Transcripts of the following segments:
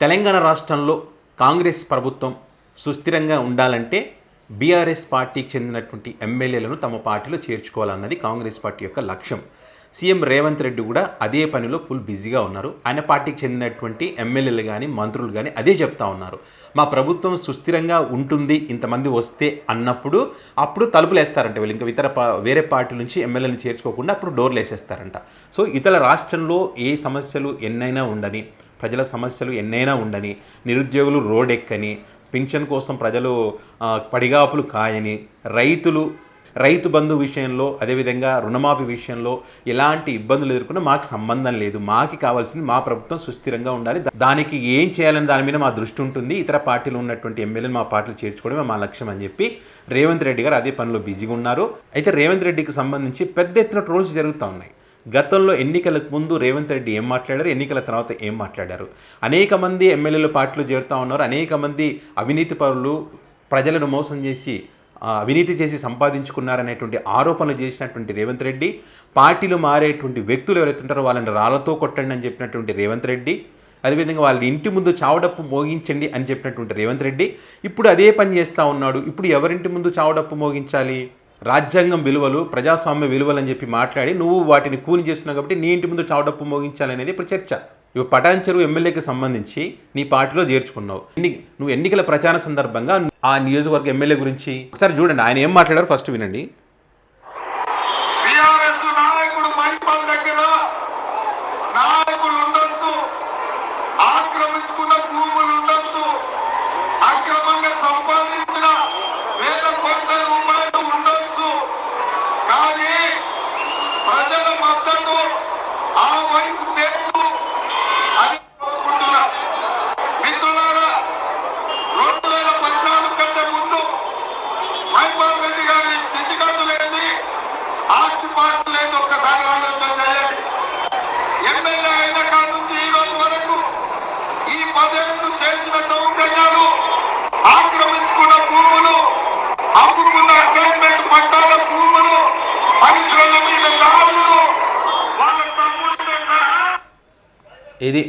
తెలంగాణ రాష్ట్రంలో కాంగ్రెస్ ప్రభుత్వం సుస్థిరంగా ఉండాలంటే బీఆర్ఎస్ పార్టీకి చెందినటువంటి ఎమ్మెల్యేలను తమ పార్టీలో చేర్చుకోవాలన్నది కాంగ్రెస్ పార్టీ యొక్క లక్ష్యం. సీఎం రేవంత్ రెడ్డి కూడా అదే పనిలో ఫుల్ బిజీగా ఉన్నారు. ఆయన పార్టీకి చెందినటువంటి ఎమ్మెల్యేలు కానీ మంత్రులు కానీ అదే చెప్తా ఉన్నారు. మా ప్రభుత్వం సుస్థిరంగా ఉంటుంది ఇంతమంది వస్తే అన్నప్పుడు అప్పుడు తలుపులు వేస్తారంట వీళ్ళు. ఇంకా వేరే పార్టీ నుంచి ఎమ్మెల్యేలను చేర్చుకోకుండా అప్పుడు డోర్లు వేసేస్తారంట. సో ఇతర రాష్ట్రంలో ఏ సమస్యలు ఎన్నైనా ఉండని, ప్రజల సమస్యలు ఎన్నైనా ఉండని, నిరుద్యోగులు రోడ్డెక్కని, పింఛన్ కోసం ప్రజలు పడిగాపులు కాయని, రైతు బంధు విషయంలో, అదేవిధంగా రుణమాఫీ విషయంలో ఎలాంటి ఇబ్బందులు ఎదుర్కొన్నా మాకు సంబంధం లేదు. మాకు కావాల్సింది మా ప్రభుత్వం సుస్థిరంగా ఉండాలి, దానికి ఏం చేయాలని దాని మీద మా దృష్టి ఉంటుంది. ఇతర పార్టీలు ఉన్నటువంటి ఎమ్మెల్యేలు మా పార్టీలు చేర్చుకోవడమే మా లక్ష్యం అని చెప్పి రేవంత్ రెడ్డి గారు అదే పనిలో బిజీగా ఉన్నారు. అయితే రేవంత్ రెడ్డికి సంబంధించి పెద్ద ఎత్తున ట్రోల్స్ జరుగుతూ ఉన్నాయి. గతంలో ఎన్నికలకు ముందు రేవంత్ రెడ్డి ఏం మాట్లాడారు, ఎన్నికల తర్వాత ఏం మాట్లాడారు. అనేక మంది ఎమ్మెల్యేలు పార్టీలు చేరుతూ ఉన్నారు. అనేక మంది అవినీతి పరులు ప్రజలను మోసం చేసి అవినీతి చేసి సంపాదించుకున్నారనేటువంటి ఆరోపణలు చేసినటువంటి రేవంత్ రెడ్డి, పార్టీలు మారేటువంటి వ్యక్తులు ఎవరైతే ఉంటారో వాళ్ళని రాళ్లతో కొట్టండి అని చెప్పినటువంటి రేవంత్ రెడ్డి, అదేవిధంగా వాళ్ళ ఇంటి ముందు చావడప్పు మోగించండి అని చెప్పినటువంటి రేవంత్ రెడ్డి ఇప్పుడు అదే పని చేస్తూ ఉన్నాడు. ఇప్పుడు ఎవరింటి ముందు చావడప్పు మోగించాలి? రాజ్యాంగం విలువలు, ప్రజాస్వామ్య విలువలు అని చెప్పి మాట్లాడి నువ్వు వాటిని కూని చేస్తున్నావు కాబట్టి నీ ఇంటి ముందు చావడప్పు మోగించాలనేది ఇప్పుడు చర్చ. ఇవి పటాన్ చెరువు ఎమ్మెల్యేకి సంబంధించి నీ పార్టీలో చేర్చుకున్నావు. నువ్వు ఎన్నికల ప్రచార సందర్భంగా ఆ నియోజకవర్గ ఎమ్మెల్యే గురించి ఒకసారి చూడండి, ఆయన ఏం మాట్లాడారు ఫస్ట్ వినండి. ఇది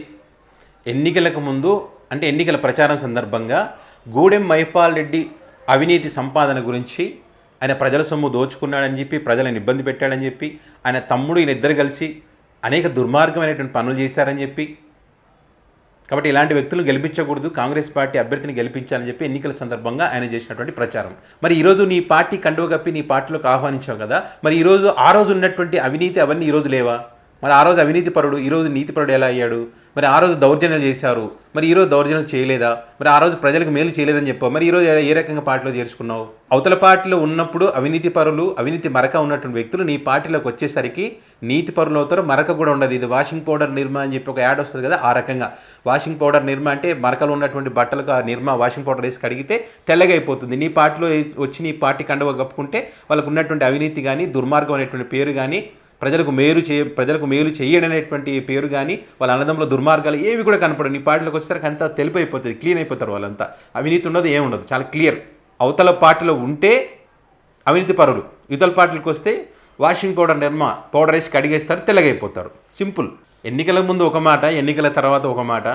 ఎన్నికలకు ముందు అంటే ఎన్నికల ప్రచారం సందర్భంగా గూడెం మైపాల్ రెడ్డి అవినీతి సంపాదన గురించి, ఆయన ప్రజల సొమ్ము దోచుకున్నాడని చెప్పి, ప్రజలను ఇబ్బంది పెట్టాడని చెప్పి, ఆయన తమ్ముడు ఈయన ఇద్దరు కలిసి అనేక దుర్మార్గమైనటువంటి పనులు చేశారని చెప్పి, కాబట్టి ఇలాంటి వ్యక్తులను గెలిపించకూడదు, కాంగ్రెస్ పార్టీ అభ్యర్థిని గెలిపించాలని చెప్పి ఎన్నికల సందర్భంగా ఆయన చేసినటువంటి ప్రచారం. మరి ఈరోజు నీ పార్టీ కండువ కప్పి నీ పార్టీలోకి ఆహ్వానించావు కదా, మరి ఈరోజు ఆ రోజు ఉన్నటువంటి అవినీతి అవన్నీ ఈరోజు లేవా? మరి ఆ రోజు అవినీతి పరుడు ఈరోజు నీతిపరుడు ఎలా అయ్యాడు? మరి ఆ రోజు దౌర్జన్యాలు చేశారు, మరి ఈరోజు దౌర్జన్యం చేయలేదా? మరి ఆ రోజు ప్రజలకు మేలు చేయలేదని చెప్పావు, మరి ఈరోజు ఏ రకంగా పార్టీలో చేర్చుకున్నావు? అవతల పార్టీలో ఉన్నప్పుడు అవినీతి పరులు, అవినీతి మరక ఉన్నటువంటి వ్యక్తులు నీ పార్టీలోకి వచ్చేసరికి నీతి పరులు అవుతారు, మరక కూడా ఉండదు. ఇది వాషింగ్ పౌడర్ నిర్మా అని చెప్పి ఒక యాడ్ వస్తుంది కదా, ఆ రకంగా వాషింగ్ పౌడర్ నిర్మా అంటే మరకలు ఉన్నటువంటి బట్టలకు ఆ నిర్మా వాషింగ్ పౌడర్ వేసి కడిగితే తెల్లగా అయిపోతుంది. నీ పార్టీలో వచ్చి నీ పార్టీ కండువ కప్పుకుంటే వాళ్ళకు ఉన్నటువంటి అవినీతి కానీ, దుర్మార్గం అనేటువంటి పేరు కానీ, ప్రజలకు మేలు చేయడనేటువంటి పేరు కానీ, వాళ్ళ అన్నదమ్ముల దుర్మార్గాలు ఏవి కూడా కనపడవు. నీ పార్టీలోకి వచ్చేసరికి అంతా తెలిపైపోతుంది, క్లీన్ అయిపోతారు వాళ్ళంతా. అవినీతి ఉండదు, ఏముండదు, చాలా క్లియర్. అవతల పార్టీలో ఉంటే అవినీతి పరులు, ఇవతల పార్టీలకు వస్తే వాషింగ్ పౌడర్ నిర్మా పౌడర్ వేసి కడిగేస్తారు, తెల్లగైపోతారు. సింపుల్. ఎన్నికల ముందు ఒక మాట, ఎన్నికల తర్వాత ఒక మాట.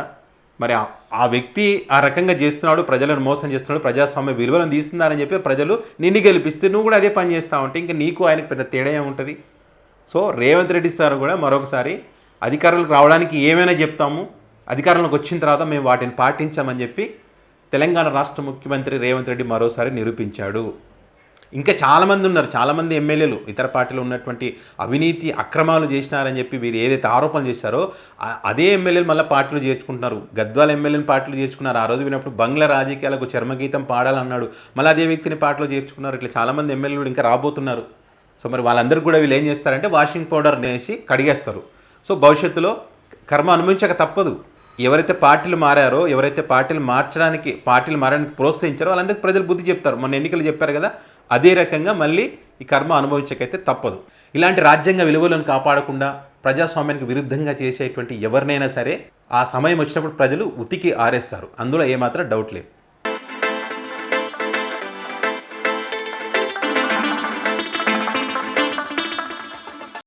మరి ఆ వ్యక్తి ఆ రకంగా చేస్తున్నాడు, ప్రజలను మోసం చేస్తున్నాడు, ప్రజాస్వామ్య విలువలను తీస్తున్నారని చెప్పి ప్రజలు నిన్ను గెలిపిస్తే నువ్వు కూడా అదే పని చేస్తావు అంటే ఇంకా నీకు ఆయనకు పెద్ద తేడా ఏముంటుంది? సో రేవంత్ రెడ్డి సార్ కూడా మరొకసారి అధికారులకు రావడానికి ఏమైనా చెప్తాము, అధికారంలోకి వచ్చిన తర్వాత మేము వాటిని పాటించామని చెప్పి తెలంగాణ రాష్ట్ర ముఖ్యమంత్రి రేవంత్ రెడ్డి మరోసారి నిరూపించాడు. ఇంకా చాలామంది ఉన్నారు, చాలామంది ఎమ్మెల్యేలు ఇతర పార్టీలో ఉన్నటువంటి అవినీతి అక్రమాలు చేసినారని చెప్పి వీరు ఏదైతే ఆరోపణలు చేశారో అదే ఎమ్మెల్యేలు మళ్ళీ పార్టీలు చేసుకుంటున్నారు. గద్వాల ఎమ్మెల్యేని పార్టీలు చేసుకున్నారు. ఆ రోజు విన్నప్పుడు బంగ్లా రాజకీయాలకు చర్మగీతం పాడాలన్నాడు, మళ్ళీ అదే వ్యక్తిని పార్టీలో చేర్చుకున్నారు. ఇట్లా చాలామంది ఎమ్మెల్యేలు ఇంకా రాబోతున్నారు. సో మరి వాళ్ళందరూ కూడా వీళ్ళు ఏం చేస్తారంటే వాషింగ్ పౌడర్ వేసి కడిగేస్తారు. సో భవిష్యత్తులో కర్మ అనుభవించక తప్పదు. ఎవరైతే పార్టీలు మారారో, ఎవరైతే పార్టీలు మారడానికి ప్రోత్సహించారో వాళ్ళందరికీ ప్రజలు బుద్ధి చెప్తారు. మొన్న ఎన్నికలు చెప్పారు కదా, అదే రకంగా మళ్ళీ ఈ కర్మ అనుభవించకైతే తప్పదు. ఇలాంటి రాజ్యాంగ విలువలను కాపాడకుండా ప్రజాస్వామ్యానికి విరుద్ధంగా చేసేటువంటి ఎవరినైనా సరే ఆ సమయం వచ్చినప్పుడు ప్రజలు ఉతికి ఆరేస్తారు, అందులో ఏమాత్రం డౌట్ లేదు.